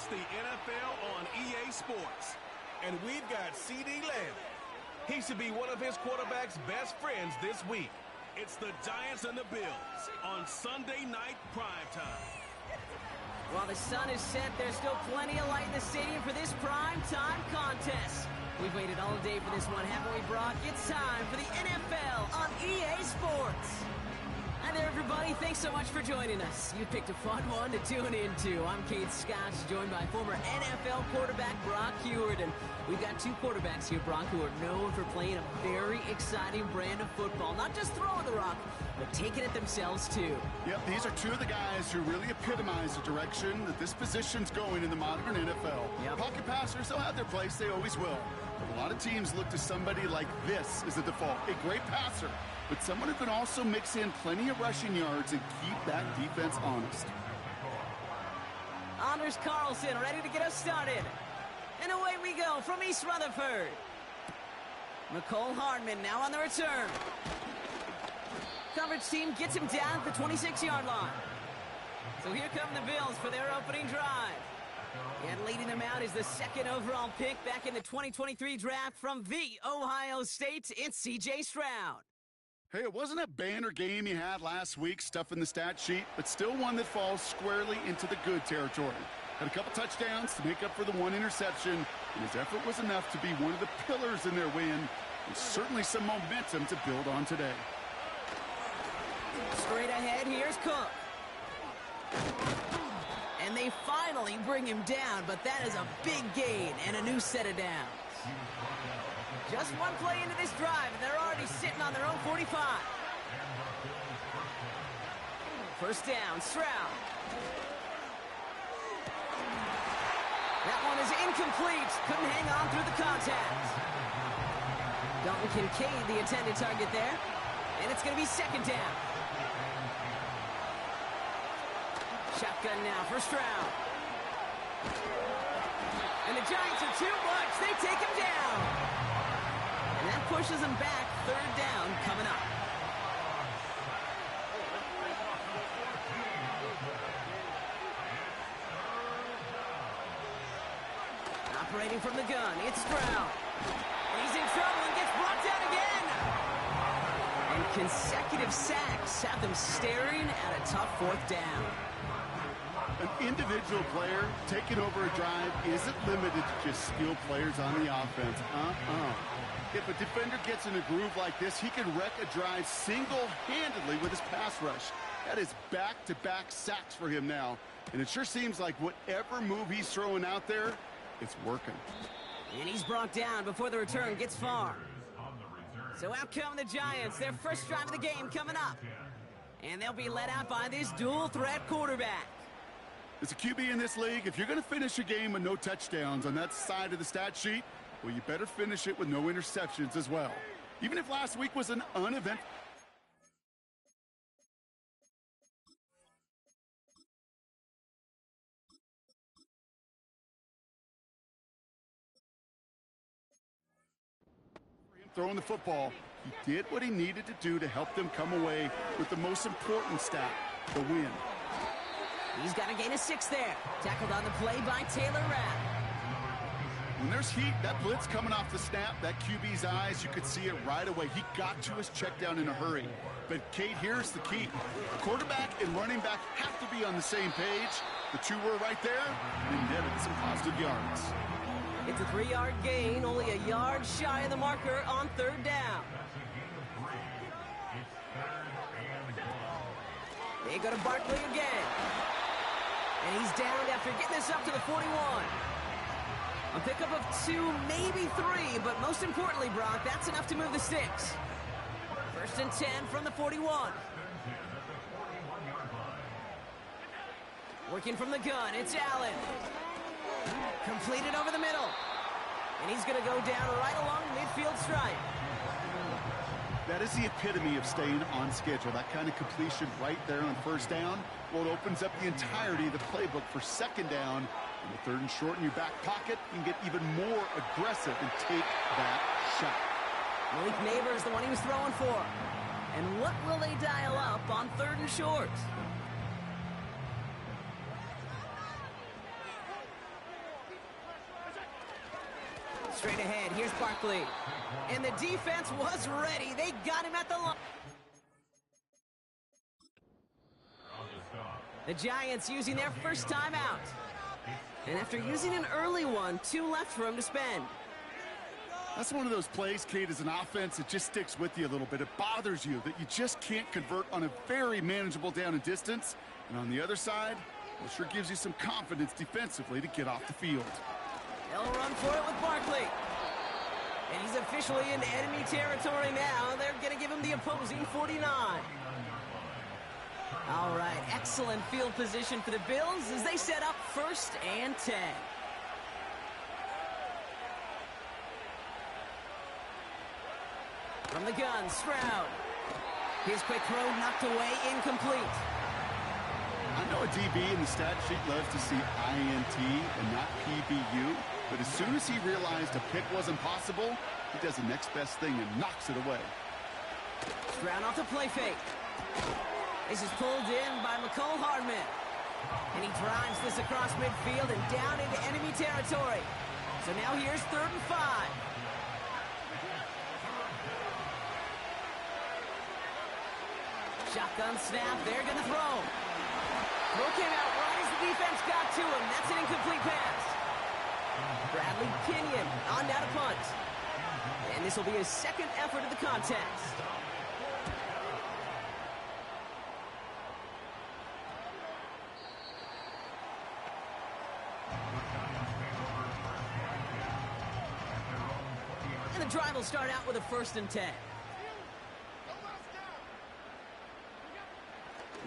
It's the NFL on EA Sports. And we've got CeeDee Lamb. He should be one of his quarterback's best friends this week. It's the Giants and the Bills on Sunday night primetime. While the sun is set, there's still plenty of light in the stadium for this primetime contest. We've waited all day for this one, haven't we, Brock? It's time for the NFL on EA Sports. Hi there, everybody. Thanks so much for joining us. You picked a fun one to tune into. I'm Kate Scott, joined by former NFL quarterback Brock Huard. And we've got two quarterbacks here, Brock, who are known for playing a very exciting brand of football. Not just throwing the rock, but taking it themselves, too. Yep, these are two of the guys who really epitomize the direction that this position's going in the modern NFL. Yep. Pocket passers, they'll have their place. They always will. But a lot of teams look to somebody like this as a default. A great passer, but someone who can also mix in plenty of rushing yards and keep that defense honest. Anders Carlson ready to get us started. And away we go from East Rutherford. Nicole Hardman now on the return. Coverage team gets him down at the 26-yard line. So here come the Bills for their opening drive. And leading them out is the second overall pick back in the 2023 draft from the Ohio State. It's C.J. Stroud. Hey, it wasn't a banner game you had last week, stuff in the stat sheet, but still one that falls squarely into the good territory. Had a couple touchdowns to make up for the one interception, and his effort was enough to be one of the pillars in their win, and certainly some momentum to build on today. Straight ahead, here's Cook. And they finally bring him down, but that is a big gain and a new set of downs. Just one play into this drive, and they're already sitting on their own 45. First down, Stroud. That one is incomplete. Couldn't hang on through the contact. Dalton Kincaid, the intended target there. And it's going to be second down. Shotgun now for Stroud. And the Giants are too much. They take him down. And that pushes them back. Third down coming up. Operating from the gun, it's Stroud. He's in trouble and gets brought down again. And consecutive sacks have them staring at a tough fourth down. An individual player taking over a drive isn't limited to just skilled players on the offense. If a defender gets in a groove like this, he can wreck a drive single-handedly with his pass rush. That is back-to-back sacks for him now. And it sure seems like whatever move he's throwing out there, it's working. And he's brought down before the return gets far. So out come the Giants, their first drive of the game coming up. And they'll be led out by this dual-threat quarterback. As a QB in this league, if you're going to finish a game with no touchdowns on that side of the stat sheet, well, you better finish it with no interceptions as well. Even if last week was an uneventful... throwing the football, he did what he needed to do to help them come away with the most important stat, the win. He's got a gain of 6 there. Tackled on the play by Taylor Rapp. When there's heat, that blitz coming off the snap, that QB's eyes, you could see it right away. He got to his check down in a hurry. But, Kate, here's the key. Quarterback and running back have to be on the same page. The two were right there, and netted some positive yards. It's a 3-yard gain, only a yard shy of the marker on third down. They go to Barkley again. And he's down after getting this up to the 41. A pickup of 2, maybe 3, but most importantly, Brock, that's enough to move the sticks. First and 10 from the 41. Working from the gun, it's Allen. Completed over the middle. And he's going to go down right along the midfield stripe. That is the epitome of staying on schedule. That kind of completion right there on first down. Well, it opens up the entirety of the playbook for second down. In the third and short in your back pocket, you can get even more aggressive and take that shot. Malik Neighbors, the one he was throwing for. And what will they dial up on third and short? Straight ahead, here's Barkley. And the defense was ready. They got him at the line. The Giants using their first timeout. And after using an early one, 2 left for him to spend. That's one of those plays, Kate, as an offense, it just sticks with you a little bit. It bothers you that you just can't convert on a very manageable down and distance. And on the other side, well, sure gives you some confidence defensively to get off the field. They'll run for it with Barkley. And he's officially in enemy territory now. They're going to give him the opposing 49. All right, excellent field position for the Bills as they set up 1st and 10. From the gun, Stroud. His quick throw knocked away, incomplete. I know a DB in the stat sheet loves to see INT and not PBU, but as soon as he realized a pick wasn't possible, he does the next best thing and knocks it away. Stroud off the play fake. This is pulled in by McCole Hardman. And he drives this across midfield and down into enemy territory. So now here's 3rd and 5. Shotgun snap, they're going to throw. Throw came out right as the defense got to him. That's an incomplete pass. Bradley Pinion on down to punt. And this will be his 2nd effort of the contest. And the drive will start out with a 1st and 10.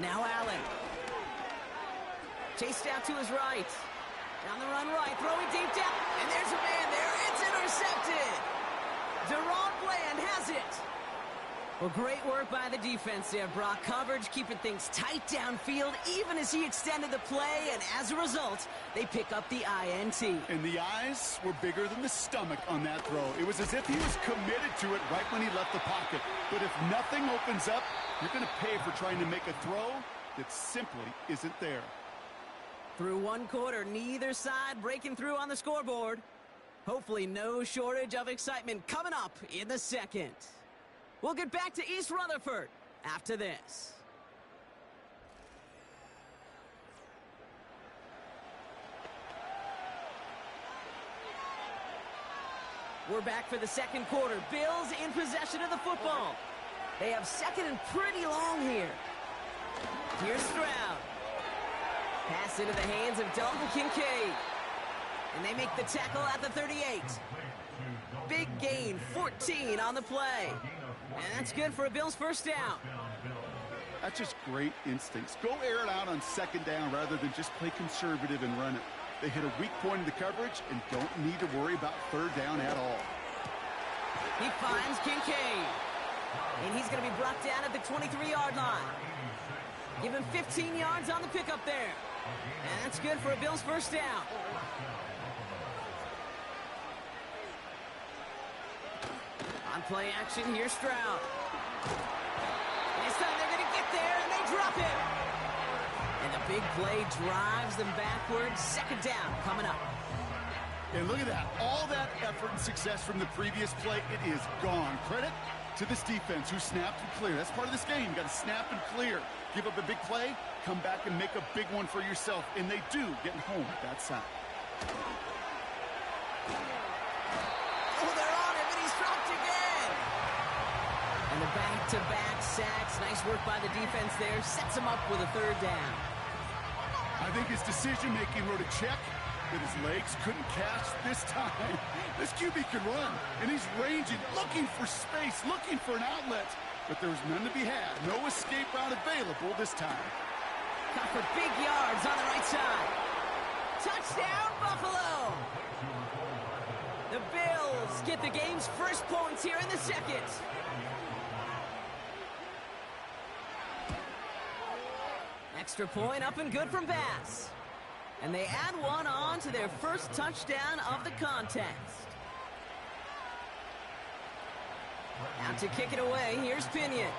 Now Allen. Chased out to his right. Down the run right, throwing deep down. And there's a man there. It's intercepted. Deron Bland has it. Well, great work by the defense there, Brock. Coverage keeping things tight downfield, even as he extended the play. And as a result, they pick up the INT. And the eyes were bigger than the stomach on that throw. It was as if he was committed to it right when he left the pocket. But if nothing opens up, you're going to pay for trying to make a throw that simply isn't there. Through 1 quarter, neither side breaking through on the scoreboard. Hopefully no shortage of excitement coming up in the 2nd. We'll get back to East Rutherford after this. We're back for the 2nd quarter. Bills in possession of the football. They have 2nd and pretty long here. Here's Stroud. Pass into the hands of Dalton Kincaid. And they make the tackle at the 38. Big gain, 14 on the play. And that's good for a Bills 1st down. That's just great instincts. Go air it out on 2nd down rather than just play conservative and run it. They hit a weak point in the coverage and don't need to worry about 3rd down at all. He finds Kincaid. And he's going to be brought down at the 23-yard line. Give him 15 yards on the pickup there. And that's good for a Bills 1st down. On play action, here's Stroud. And this time they're going to get there, and they drop him. And the big play drives them backwards. 2nd down coming up. And look at that. All that effort and success from the previous play, it is gone. Credit to this defense who snapped and cleared. That's part of this game. You got to snap and clear. Give up a big play, come back and make a big one for yourself. And they do, getting home at that side. Oh, they're on him, and he's dropped again. And the back-to-back sacks. Nice work by the defense there. Sets him up with a 3rd down. I think his decision-making wrote a check that his legs couldn't catch this time. This QB can run, and he's ranging, looking for space, looking for an outlet. But there was none to be had. No escape route available this time. Caught for big yards on the right side. Touchdown, Buffalo! The Bills get the game's 1st points here in the 2nd. Extra point up and good from Bass. And they add one on to their 1st touchdown of the contest. Out to kick it away, here's Pinion.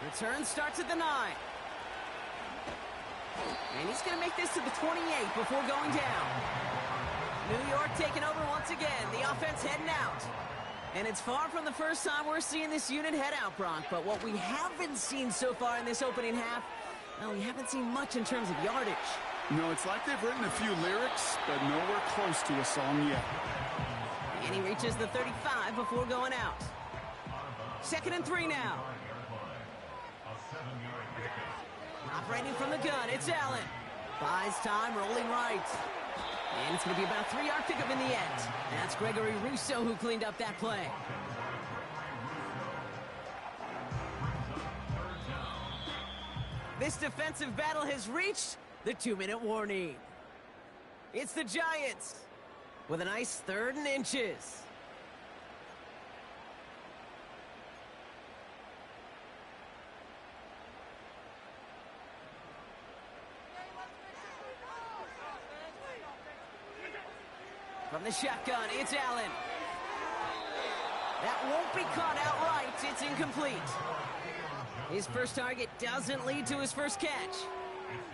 Return starts at the 9. And he's going to make this to the 28 before going down. New York taking over once again. The offense heading out. And it's far from the first time we're seeing this unit head out, Brock. But what we haven't seen so far in this opening half, well, we haven't seen much in terms of yardage. No, it's like they've written a few lyrics, but nowhere close to a song yet. And he reaches the 35 before going out. 2nd and 3 now. Operating from the gun, it's Allen. Buys time, rolling right. And it's going to be about a 3-yard pickup in the end. That's Gregory Rousseau who cleaned up that play. This defensive battle has reached the 2-minute warning. It's the Giants with a nice 3rd and inches. From the shotgun, it's Allen. That won't be caught outright. It's incomplete. His first target doesn't lead to his first catch.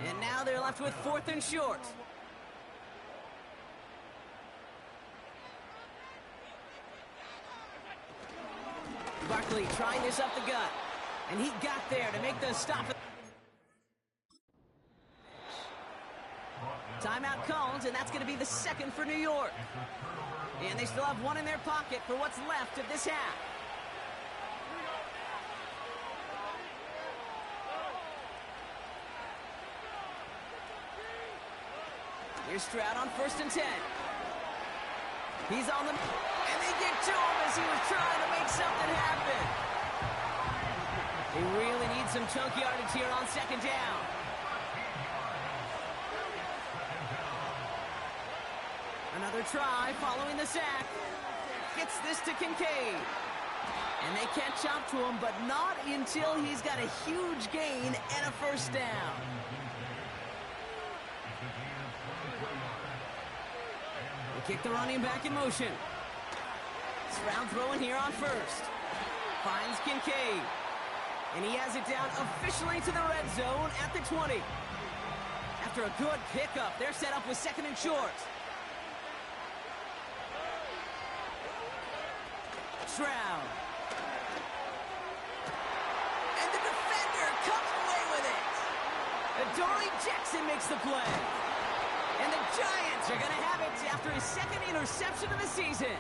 And now they're left with 4th and short. Barkley trying this up the gut. And he got there to make the stop. Timeout called, and that's going to be the 2nd for New York. And they still have 1 in their pocket for what's left of this half. Here's Stroud on 1st and 10. He's on the... And they get to him as he was trying to make something happen. They really need some chunk yardage here on 2nd down. Another try following the sack. Gets this to Kincaid. And they catch up to him, but not until he's got a huge gain and a 1st down. They kick the running back in motion. Stroud throwing here on 1st. Finds Kincaid. And he has it down officially to the red zone at the 20. After a good pickup, they're set up with 2nd and short. Stroud. And the defender comes away with it. Adoree Jackson makes the play. And the Giants are going to have it after his 2nd interception of the season.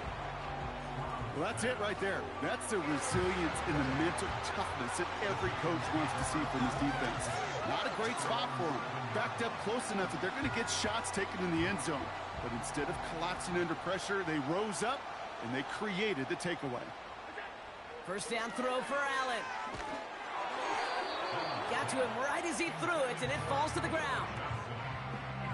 Well, that's it right there. That's the resilience and the mental toughness that every coach wants to see from his defense. Not a great spot for him. Backed up close enough that they're going to get shots taken in the end zone. But instead of collapsing under pressure, they rose up and they created the takeaway. 1st down throw for Allen. Got to him right as he threw it, and it falls to the ground.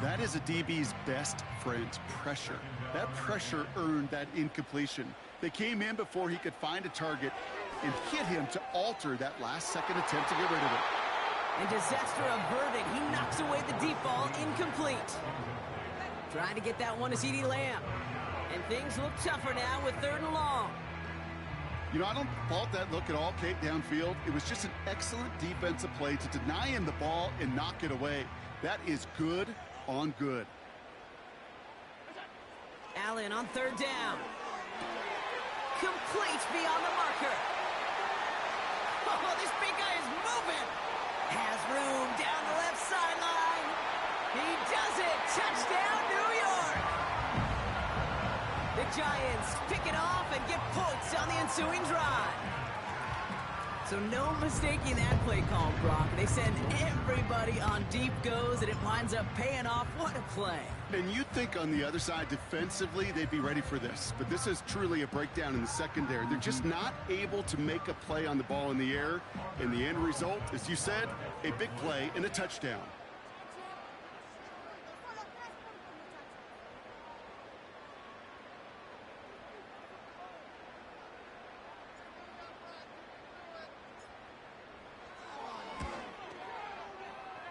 That is a DB's best friend, pressure. That pressure earned that incompletion. They came in before he could find a target and hit him to alter that last-second attempt to get rid of it. And disaster averted. He knocks away the deep ball, incomplete. Trying to get that one to CeeDee Lamb. And things look tougher now with 3rd and long. You know, I don't fault that look at all, Kate, downfield. It was just an excellent defensive play to deny him the ball and knock it away. That is good on good. Allen on 3rd down. Complete beyond the marker. Oh, this big guy is moving. Has room down the left sideline. He does it. Touchdown, New York. The Giants pick it off and get points on the ensuing drive. So no mistaking that play call, Brock. They send everybody on deep goes, and it winds up paying off. What a play. And you'd think on the other side, defensively, they'd be ready for this. But this is truly a breakdown in the secondary. They're just not able to make a play on the ball in the air. And the end result, as you said, a big play and a touchdown.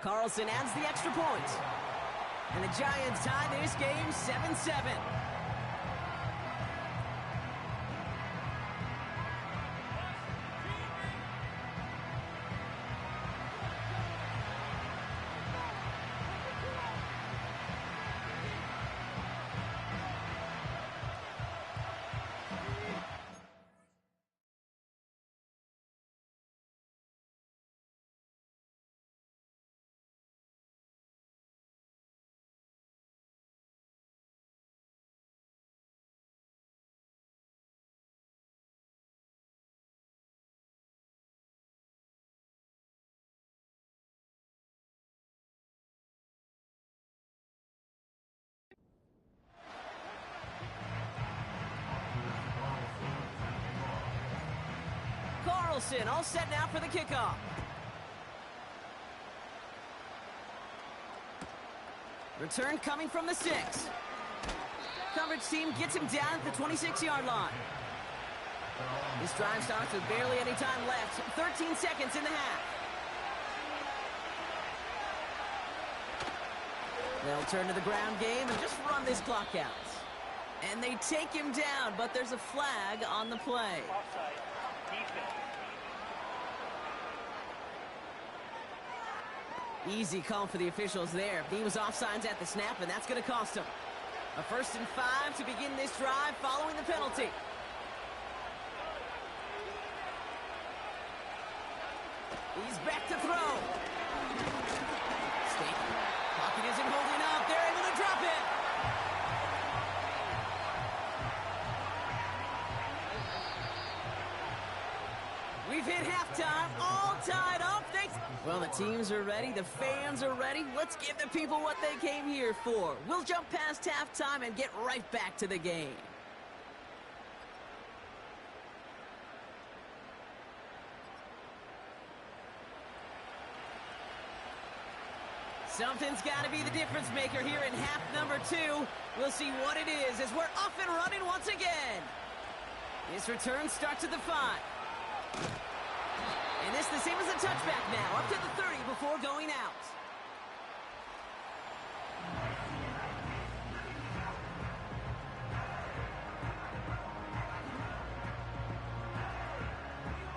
Carlson adds the extra point. And the Giants tie this game 7-7. Carlson all set now for the kickoff. Return coming from the 6. Coverage team gets him down at the 26-yard line. This drive starts with barely any time left. 13 seconds in the half. They'll turn to the ground game and just run this clock out. And they take him down, but there's a flag on the play. Easy call for the officials there. He was offsides at the snap, and that's going to cost him. A 1st and 5 to begin this drive following the penalty. He's back to throw. Pocket isn't holding up. They're able to drop it. We've hit halftime, all tied up. Well, the teams are ready, the fans are ready. Let's give the people what they came here for. We'll jump past halftime and get right back to the game. Something's got to be the difference maker here in half number 2. We'll see what it is as we're off and running once again. This return starts at the 5. And this the same as a touchback now, up to the 30 before going out.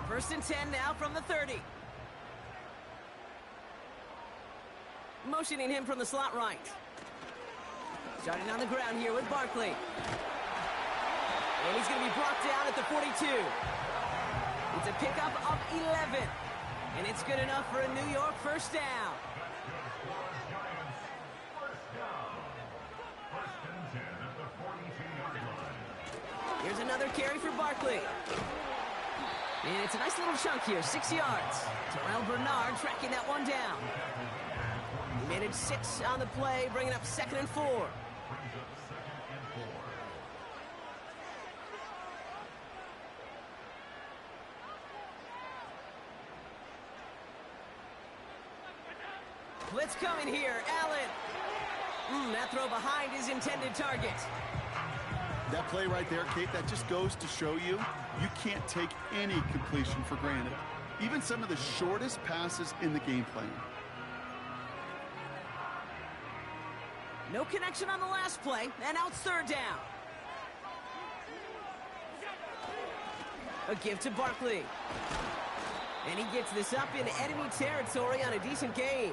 First and 10 now from the 30. Motioning him from the slot right. Starting on the ground here with Barkley. And he's going to be brought down at the 42. It's a pickup of 11. And it's good enough for a New York first down. Here's another carry for Barkley. And it's a nice little chunk here, 6 yards. Terrell Bernard tracking that one down. He managed 6 on the play, bringing up 2nd and 4. Blitz coming here, Allen. That throw behind his intended target. That play right there, Kate, that just goes to show you can't take any completion for granted. Even some of the shortest passes in the game plan. No connection on the last play, and now it's 3rd down. A give to Barkley. And he gets this up in enemy territory on a decent gain.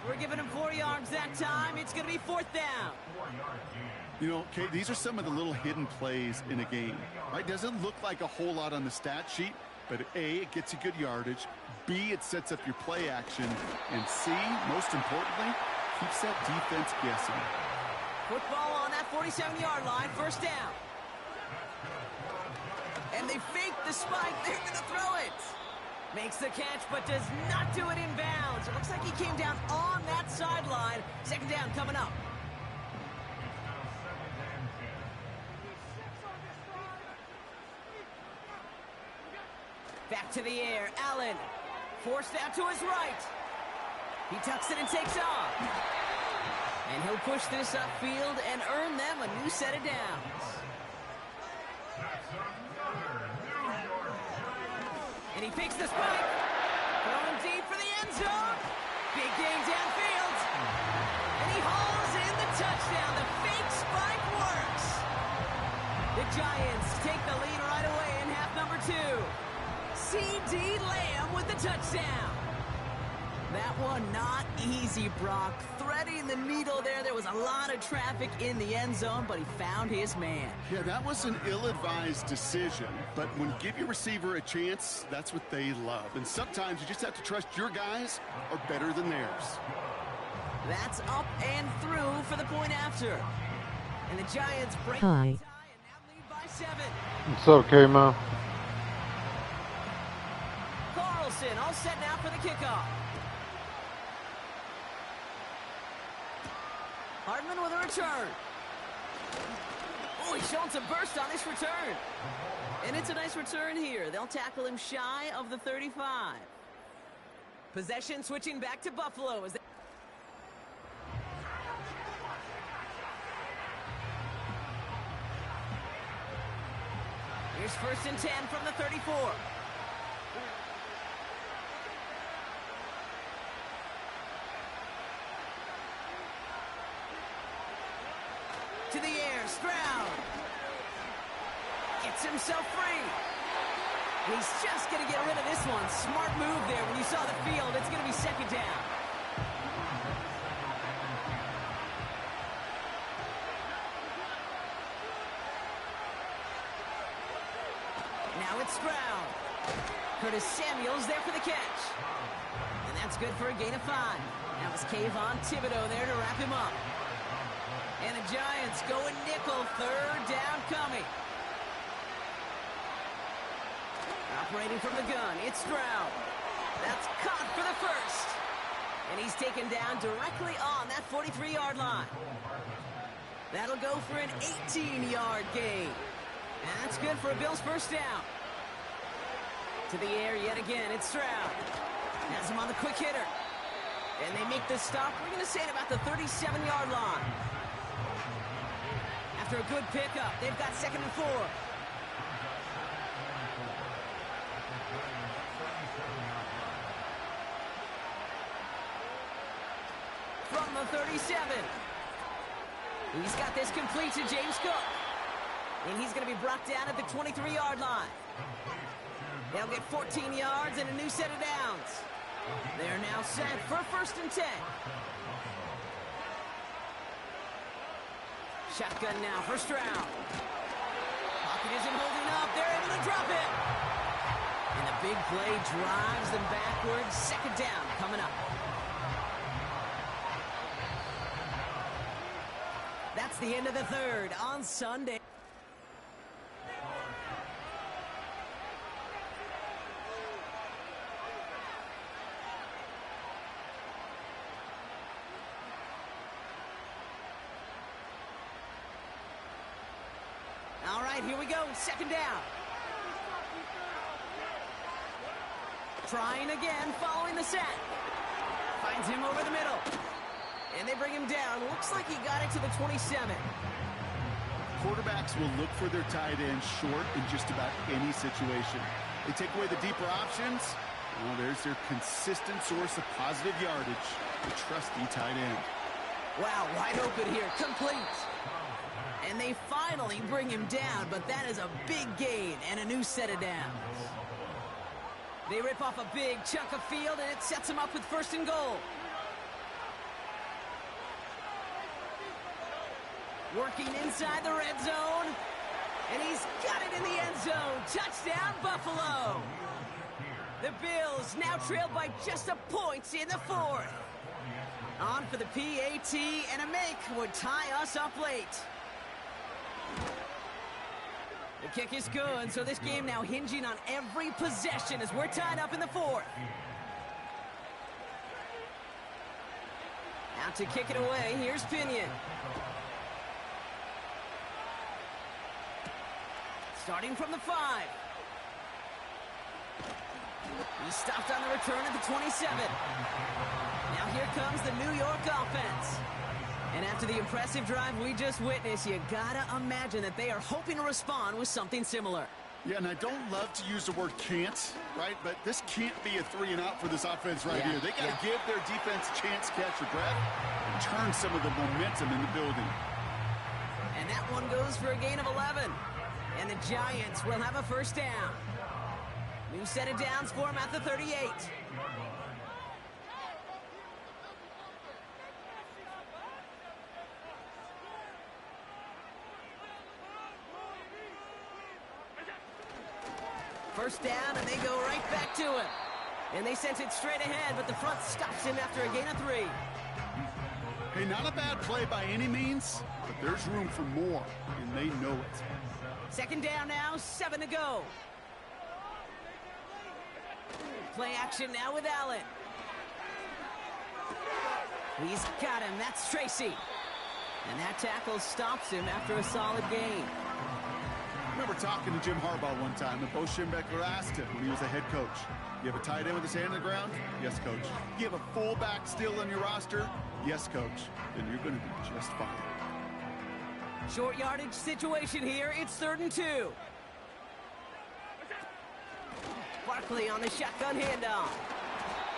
We're giving him 4 yards that time. It's going to be 4th down. You know, Kate, these are some of the little hidden plays in a game. Right? Doesn't look like a whole lot on the stat sheet, but A, it gets you good yardage. B, it sets up your play action. And C, most importantly, keeps that defense guessing. Football on that 47-yard line, 1st down. And they fake the spike. They're going to throw it. Makes the catch, but does not do it in bounds. It looks like he came down on that sideline. 2nd down coming up. Back to the air, Allen. Forced out to his right. He tucks it and takes off. And he'll push this upfield and earn them a new set of downs. And he picks the spike. Throwing deep for the end zone. Big game downfield. And he hauls in the touchdown. The fake spike works. The Giants take the lead right away in half number 2. C.D. Lamb with the touchdown. That one not easy, Brock. Threading the needle there. There was a lot of traffic in the end zone, but he found his man. Yeah, that was an ill-advised decision. But when you give your receiver a chance, that's what they love. And sometimes you just have to trust your guys are better than theirs. That's up and through for the point after. And the Giants break the tie and now lead by 7. It's okay, man. Carlson all set now for the kickoff. Hardman with a return. Oh, he's showing some burst on this return. And it's a nice return here. They'll tackle him shy of the 35. Possession switching back to Buffalo as they... Here's 1st and 10 from the 34. To the air, Stroud. Gets himself free. He's just going to get rid of this one. Smart move there. When you saw the field, it's going to be 2nd down. Now it's Stroud. Curtis Samuel's there for the catch. And that's good for a gain of 5. That was Kayvon Thibodeau there to wrap him up. And the Giants going nickel. 3rd down coming. Operating from the gun, it's Stroud. That's caught for the 1st. And he's taken down directly on that 43-yard line. That'll go for an 18-yard gain. And that's good for a Bills 1st down. To the air yet again, it's Stroud. Has him on the quick hitter. And they make this stop, we're going to say at about the 37-yard line. After a good pickup, they've got 2nd and 4. From the 37. He's got this complete to James Cook. And he's going to be brought down at the 23-yard line. They'll get 14 yards and a new set of downs. They're now set for 1st and 10. Shotgun now for Stroud. Pocket isn't holding up. They're able to drop it. And the big play drives them backwards. 2nd down coming up. That's the end of the 3rd on Sunday. All right, here we go. 2nd down. Trying again, following the set. Finds him over the middle. And they bring him down. Looks like he got it to the 27. Quarterbacks will look for their tight end short in just about any situation. They take away the deeper options. Well, there's their consistent source of positive yardage, the trusty tight end. Wow, wide open here, complete. And they finally bring him down, but that is a big gain and a new set of downs. They rip off a big chunk of field, and it sets them up with 1st and goal. Working inside the red zone. And he's got it in the end zone. Touchdown, Buffalo. The Bills now trailed by just a point in the 4th. On for the PAT, and a make would tie us up late. The kick is good, so this game now hinging on every possession as we're tied up in the 4th. Now to kick it away, here's Pinion. Starting from the 5. He stopped on the return at the 27. Now here comes the New York offense. And after the impressive drive we just witnessed, you gotta imagine that they are hoping to respond with something similar. Yeah, and I don't love to use the word can't, right? But this can't be a 3-and-out for this offense right here. They got to give their defense a chance to catch their breath and turn some of the momentum in the building. And that one goes for a gain of 11. And the Giants will have a 1st down. New set of downs for him at the 38. First down, and they go right back to him. And they sent it straight ahead, but the front stops him after a gain of 3. Hey, not a bad play by any means, but there's room for more, and they know it. 2nd down now, 7 to go. Play action now with Allen. He's got him. That's Tracy. And that tackle stops him after a solid gain. Remember, talking to Jim Harbaugh one time, and Bo Schembechler asked him when he was a head coach, you have a tight end with his hand on the ground? Yes, coach. You have a fullback still on your roster? Yes, coach. Then you're going to be just fine. Short yardage situation here. It's 3rd and 2. Barkley on the shotgun handoff.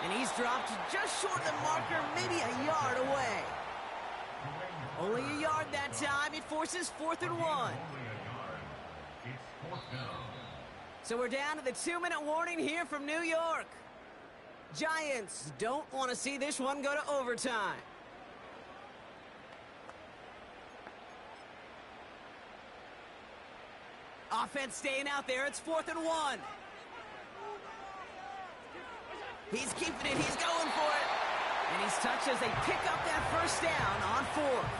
And he's dropped just short of the marker, maybe a yard away. Only a yard that time. It forces 4th and 1. So we're down to the 2-minute warning here from New York. Giants don't want to see this one go to overtime. Offense staying out there. It's 4th and 1. He's keeping it. He's going for it. And he's touched as they pick up that first down on 4th.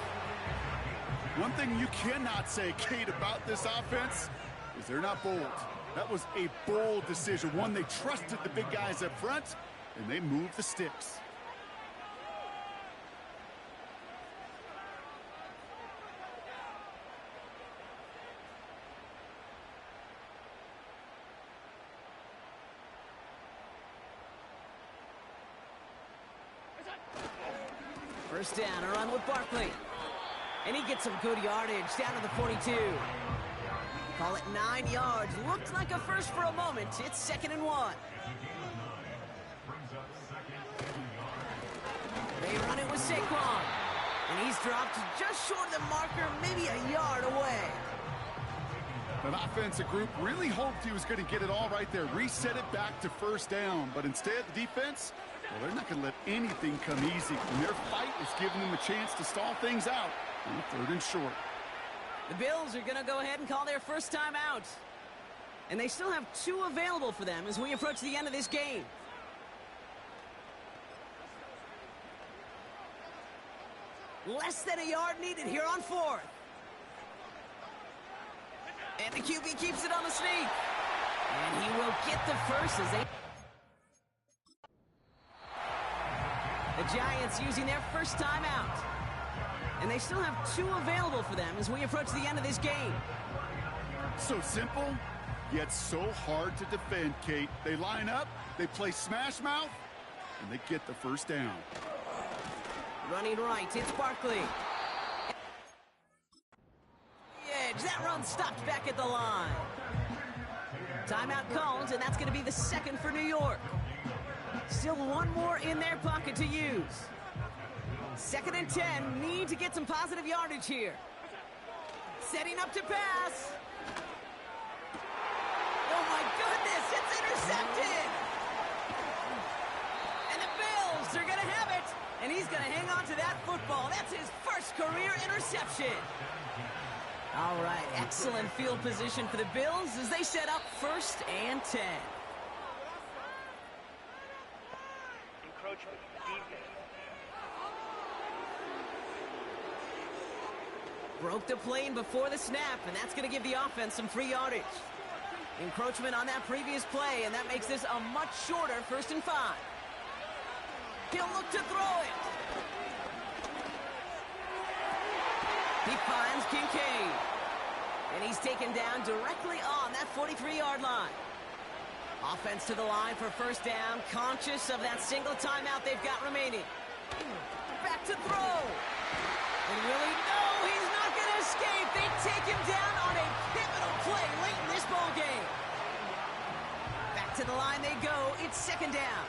One thing you cannot say, Kate, about this offense is they're not bold. That was a bold decision. One, they trusted the big guys up front, and they moved the sticks. First down, a run with Barkley. And he gets some good yardage down to the 42. Call it 9 yards. Looked like a first for a moment. It's 2nd and 1. They run it with Saquon. And he's dropped just short of the marker, maybe a yard away. That offensive group really hoped he was going to get it all right there. Reset it back to first down. But instead, the defense, well, they're not going to let anything come easy. And their fight is giving them a chance to stall things out on 3rd and short. The Bills are going to go ahead and call their first time out. And they still have 2 available for them as we approach the end of this game. Less than a yard needed here on 4th. And the QB keeps it on the sneak. And he will get the first as they... The Giants using their first time out. And they still have 2 available for them as we approach the end of this game. So simple, yet so hard to defend, Kate. They line up, they play smash mouth, and they get the first down. Running right, it's Barkley. Edge, that run stopped back at the line. Timeout called, and that's going to be the 2nd for New York. Still 1 more in their pocket to use. 2nd and 10, need to get some positive yardage here. Setting up to pass. Oh my goodness, it's intercepted. And the Bills are going to have it. And he's going to hang on to that football. That's his first career interception. All right, excellent field position for the Bills as they set up 1st and 10. Encroachment, defense. Broke the plane before the snap, and that's going to give the offense some free yardage. Encroachment on that previous play, and that makes this a much shorter 1st and 5. He'll look to throw it. He finds Kincaid. And he's taken down directly on that 43-yard line. Offense to the line for first down, conscious of that single timeout they've got remaining. Back to throw. And really, no, he's not going to escape. They take him down on a pivotal play late in this ball game. Back to the line they go. It's 2nd down.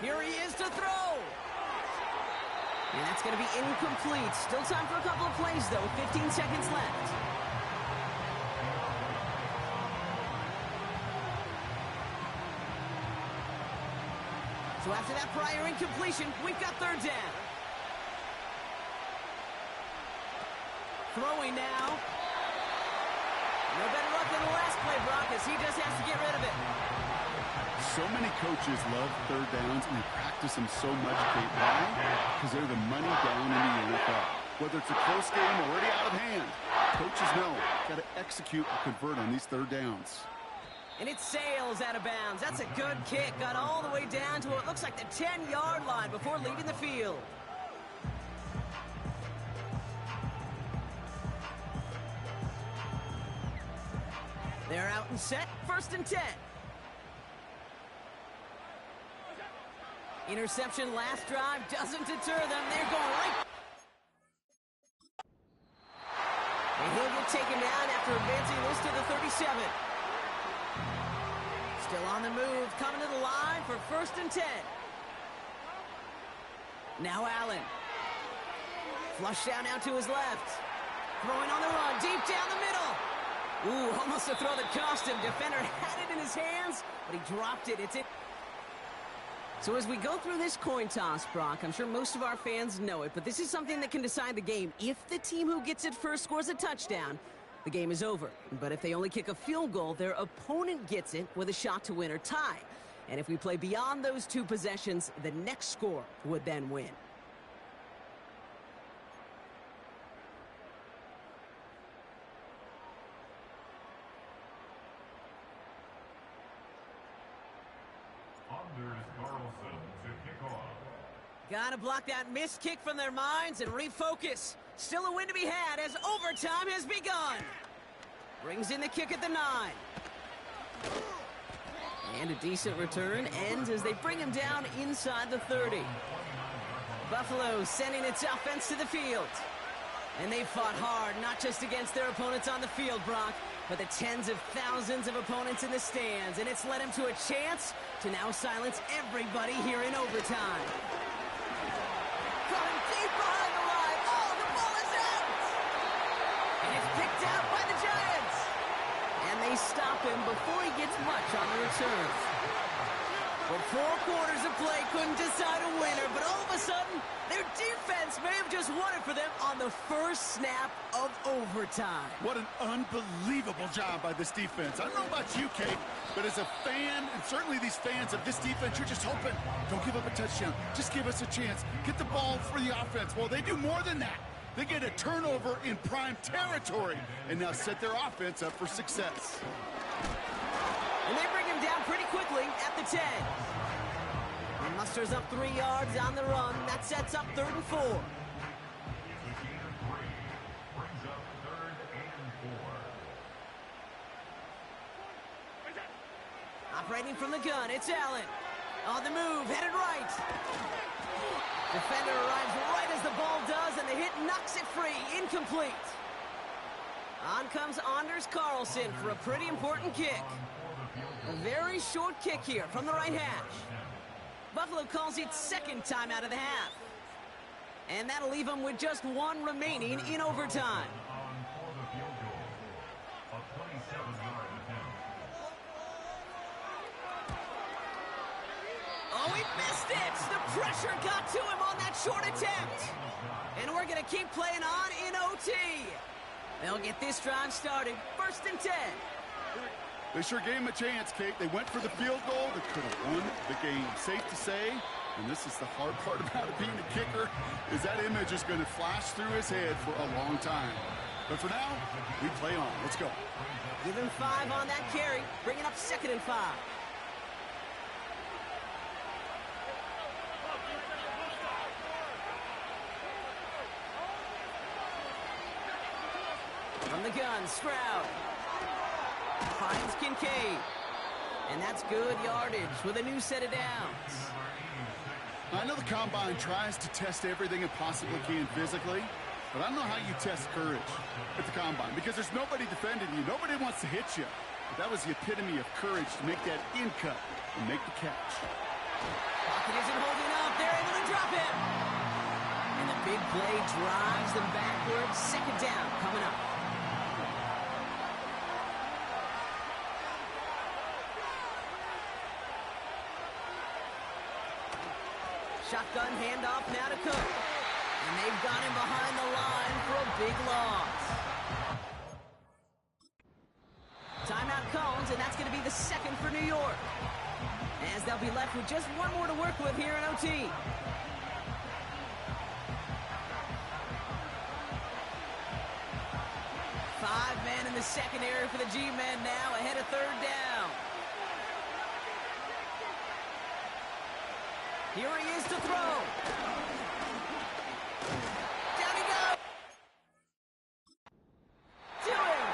Here he is to throw. And that's going to be incomplete. Still time for a couple of plays, though. 15 seconds left. So after that prior incompletion, we've got 3rd down. Throwing now. No better luck than the last play, Brock, as he just has to get rid of it. So many coaches love 3rd downs, and they practice them so much, Kate. Why? Because they're the money down in the NFL. Whether it's a close game or already out of hand, coaches know got to execute or convert on these 3rd downs. And it sails out of bounds. That's a good kick. Got all the way down to what looks like the 10-yard line before leaving the field. They're out and set, 1st and 10. Interception last drive doesn't deter them. They're going right. And he'll get taken down after advancing this to the 37. Still on the move, coming to the line for 1st and 10. Now Allen. Flush down now to his left. Throwing on the run, deep down the middle. Ooh, almost a throw that cost him. Defender had it in his hands, but he dropped it. It's it. So as we go through this coin toss, Brock, I'm sure most of our fans know it, but this is something that can decide the game. If the team who gets it first scores a touchdown, the game is over. But if they only kick a field goal, their opponent gets it with a shot to win or tie. And if we play beyond those 2 possessions, the next score would then win. Gotta block that missed kick from their minds and refocus. Still a win to be had as overtime has begun. Brings in the kick at the 9. And a decent return ends as they bring him down inside the 30. Buffalo sending its offense to the field. And they fought hard, not just against their opponents on the field, Brock, but the tens of thousands of opponents in the stands. And it's led them to a chance to now silence everybody here in overtime. Coming deep behind the line. Oh, the ball is out! And it's picked out by the Giants. And they stop him before he gets much on the return. But 4 quarters of play couldn't decide a winner, but all of a sudden, their defense may have just won it for them on the first snap of overtime. What an unbelievable job by this defense. I don't know about you, Kate, but as a fan, and certainly these fans of this defense, you're just hoping, don't give up a touchdown. Just give us a chance. Get the ball for the offense. Well, they do more than that. They get a turnover in prime territory and now set their offense up for success. And they bring him down pretty quickly at the 10. He musters up 3 yards on the run. That sets up 3rd and 4. Operating from the gun, it's Allen. On the move, headed right. Defender arrives right as the ball does, and the hit knocks it free. Incomplete. On comes Anders Carlson for a pretty important kick. A very short kick here from the right hash. Buffalo calls it 2nd time out of the half. And that'll leave them with just 1 remaining in overtime. Oh, he missed it! The pressure got to him on that short attempt. And we're going to keep playing on in OT. They'll get this drive started. 1st and 10. They sure gave him a chance, Kate. They went for the field goal that could have won the game. Safe to say, and this is the hard part about it being a kicker, is that image is going to flash through his head for a long time. But for now, we play on. Let's go. Give him 5 on that carry. Bring it up 2nd and 5. From the gun, Stroud. Finds Kincaid. And that's good yardage with a new set of downs. I know the Combine tries to test everything it possibly can physically, but I don't know how you test courage at the Combine because there's nobody defending you. Nobody wants to hit you. But that was the epitome of courage to make that in cut and make the catch. Pocket isn't holding up. They're able to drop him. And the big play drives them backwards. 2nd down coming up. Shotgun handoff now to Cook. And they've got him behind the line for a big loss. Timeout comes, and that's going to be the 2nd for New York. As they'll be left with just 1 more to work with here in OT. Five men in the secondary for the G-men now ahead of 3rd down. Here he is to throw. Down he goes. To him.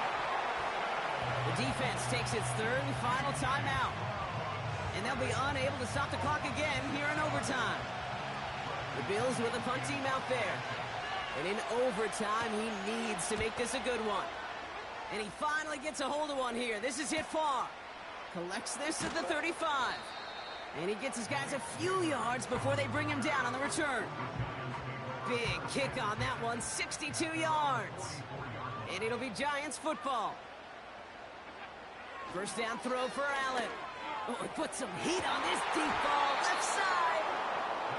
The defense takes takes its third and final timeout. And they'll be unable to stop the clock again here in overtime. The Bills with a punt team out there. And in overtime, he needs to make this a good one. And he finally gets a hold of one here. This is hit far. Collects this at the 35. And he gets his guys a few yards before they bring him down on the return. Big kick on that one, 62 yards. And it'll be Giants football. First down throw for Allen. Oh, he put some heat on this deep ball, left side.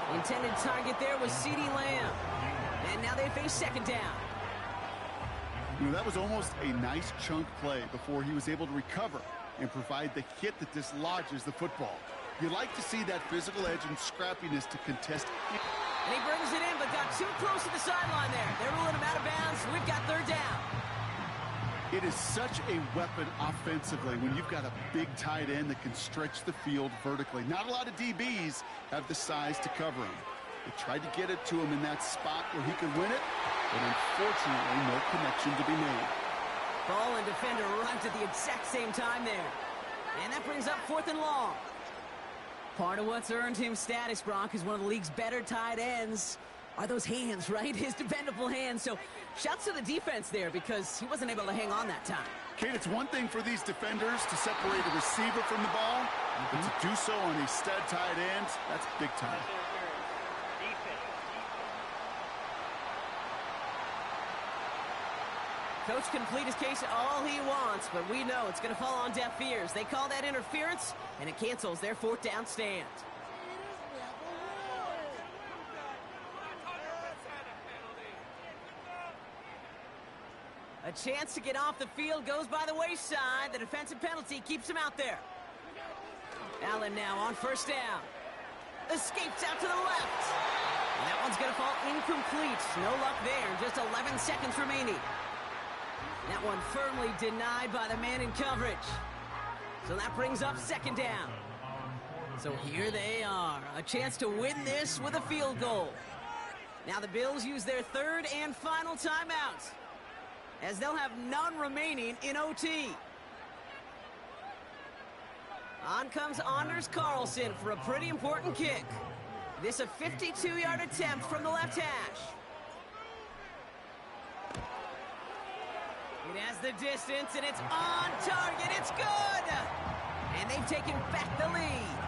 The intended target there was CeeDee Lamb. And now they face second down. You know, that was almost a nice chunk play before he was able to recover and provide the hit that dislodges the football. You like to see that physical edge and scrappiness to contest. And he brings it in, but got too close to the sideline there. They're ruling him out of bounds. We've got third down. It is such a weapon offensively when you've got a big tight end that can stretch the field vertically. Not a lot of DBs have the size to cover him. They tried to get it to him in that spot where he could win it, but unfortunately, no connection to be made. Ball and defender arrived at the exact same time there. And that brings up fourth and long. Part of what's earned him status, Brock, is one of the league's better tight ends. Are those hands, right? His dependable hands. So shouts to the defense there because he wasn't able to hang on that time. Kate, it's one thing for these defenders to separate a receiver from the ball, but to do so on a stud tight end, that's big time. Coach can plead his case all he wants, but we know it's going to fall on deaf ears. They call that interference, and it cancels their fourth down stand. A chance to get off the field goes by the wayside. The defensive penalty keeps him out there. Allen now on first down. Escapes out to the left. And that one's going to fall incomplete. No luck there. Just 11 seconds remaining. That one firmly denied by the man in coverage. So that brings up second down. So here they are. A chance to win this with a field goal. Now the Bills use their third and final timeout, as they'll have none remaining in OT. On comes Anders Carlson for a pretty important kick. This a 52-yard attempt from the left hash. It has the distance, and it's on target. It's good! And they've taken back the lead.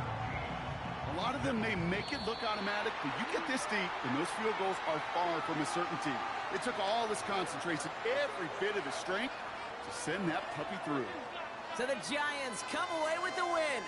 A lot of them may make it look automatic, but you get this deep, and those field goals are far from a certainty. It took all this concentration, every bit of his strength, to send that puppy through. So the Giants come away with the win.